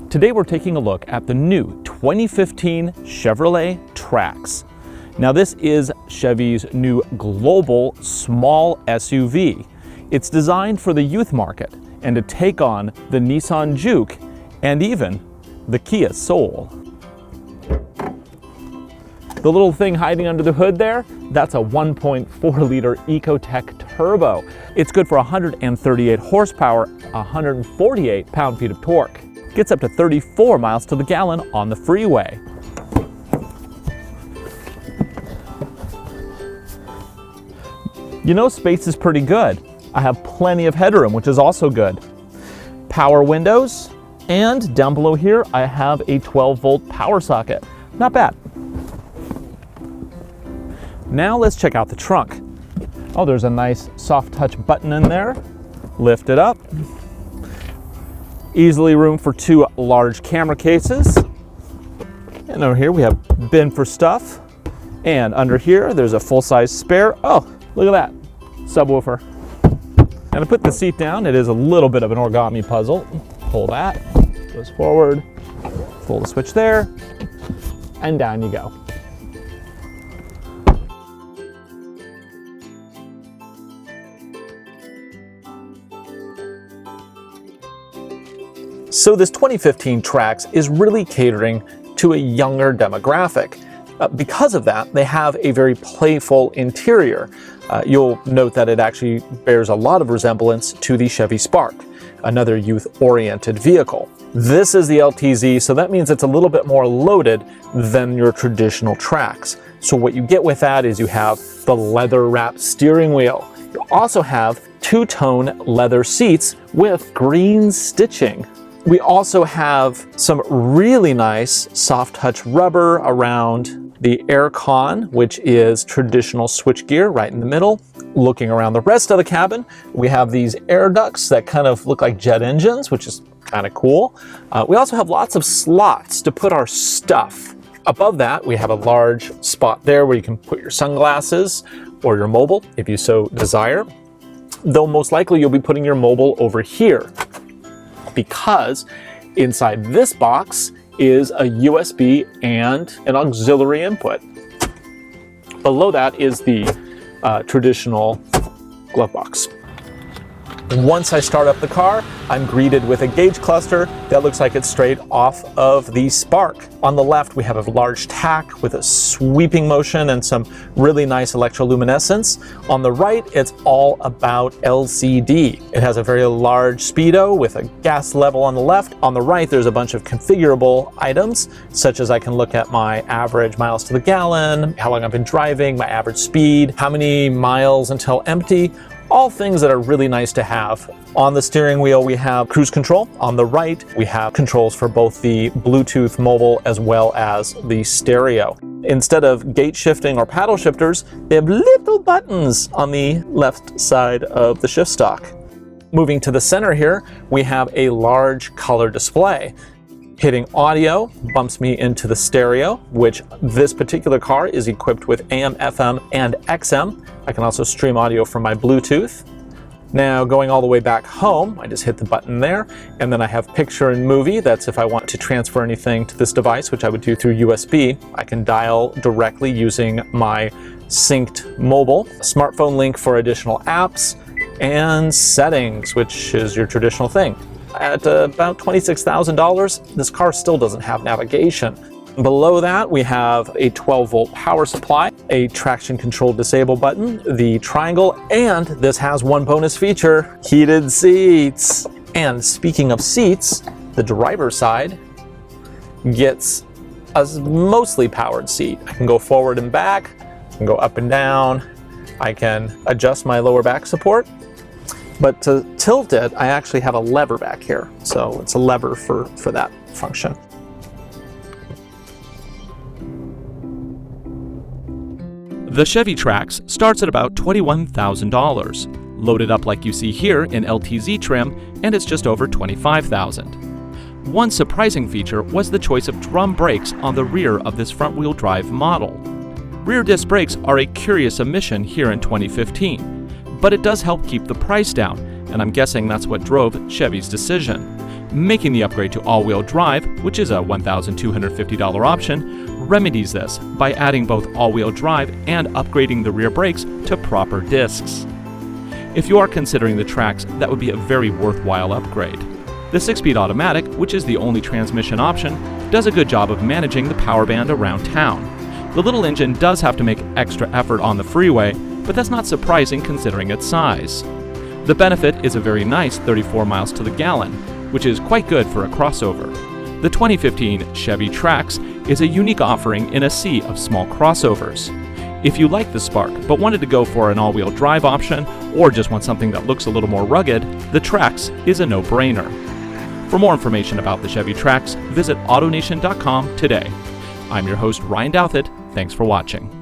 Today we're taking a look at the new 2015 Chevrolet Trax. Now this is Chevy's new global small SUV. It's designed for the youth market and to take on the Nissan Juke and even the Kia Soul. The little thing hiding under the hood there, that's a 1.4-liter Ecotec Turbo. It's good for 138 horsepower, 148 pound-feet of torque. Gets up to 34 miles to the gallon on the freeway. You know, space is pretty good. I have plenty of headroom, which is also good. Power windows, and down below here, I have a 12-volt power socket. Not bad. Now let's check out the trunk. Oh, there's a nice soft touch button in there. Lift it up. Easily room for two large camera cases. And over here we have bin for stuff. And under here there's a full-size spare. Oh, look at that, subwoofer. And to put the seat down, it is a little bit of an origami puzzle. Pull that, goes forward, pull the switch there, and down you go. So this 2015 Trax is really catering to a younger demographic. Because of that, they have a very playful interior. You'll note that it actually bears a lot of resemblance to the Chevy Spark, another youth-oriented vehicle. This is the LTZ, so that means it's a little bit more loaded than your traditional Trax. So what you get with that is you have the leather-wrapped steering wheel. You also have two-tone leather seats with green stitching. We also have some really nice soft touch rubber around the air con, which is traditional switchgear right in the middle. Looking around the rest of the cabin, we have these air ducts that kind of look like jet engines, which is kind of cool. We also have lots of slots to put our stuff. Above that, we have a large spot there where you can put your sunglasses or your mobile if you so desire. Though most likely you'll be putting your mobile over here, because inside this box is a USB and an auxiliary input. Below that is the traditional glove box. Once I start up the car, I'm greeted with a gauge cluster that looks like it's straight off of the Spark. On the left, we have a large tach with a sweeping motion and some really nice electroluminescence. On the right, it's all about LCD. It has a very large speedo with a gas level on the left. On the right, there's a bunch of configurable items, such as I can look at my average miles to the gallon, how long I've been driving, my average speed, how many miles until empty. All things that are really nice to have. On the steering wheel, we have cruise control. On the right, we have controls for both the Bluetooth mobile as well as the stereo. Instead of gate shifting or paddle shifters, they have little buttons on the left side of the shift stock. Moving to the center here, we have a large color display. Hitting audio bumps me into the stereo, which this particular car is equipped with AM, FM, and XM. I can also stream audio from my Bluetooth. Now going all the way back home, I just hit the button there, and then I have picture and movie. That's if I want to transfer anything to this device, which I would do through USB. I can dial directly using my synced mobile. Smartphone link for additional apps, and settings, which is your traditional thing. At about $26,000, this car still doesn't have navigation. Below that, we have a 12-volt power supply, a traction control disable button, the triangle, and this has one bonus feature, heated seats. And speaking of seats, the driver's side gets a mostly powered seat. I can go forward and back, I can go up and down, I can adjust my lower back support. But to tilt it, I actually have a lever back here. So it's a lever for that function. The Chevy Trax starts at about $21,000. Loaded up like you see here in LTZ trim, and it's just over $25,000. One surprising feature was the choice of drum brakes on the rear of this front-wheel drive model. Rear disc brakes are a curious omission here in 2015. But it does help keep the price down, and I'm guessing that's what drove Chevy's decision. Making the upgrade to all-wheel drive, which is a $1,250 option, remedies this by adding both all-wheel drive and upgrading the rear brakes to proper discs. If you are considering the Trax, that would be a very worthwhile upgrade. The 6-speed automatic, which is the only transmission option, does a good job of managing the power band around town. The little engine does have to make extra effort on the freeway, but that's not surprising considering its size. The benefit is a very nice 34 miles to the gallon, which is quite good for a crossover. The 2015 Chevy Trax is a unique offering in a sea of small crossovers. If you like the Spark but wanted to go for an all-wheel drive option or just want something that looks a little more rugged, the Trax is a no-brainer. For more information about the Chevy Trax, visit AutoNation.com today. I'm your host, Ryan Douthit. Thanks for watching.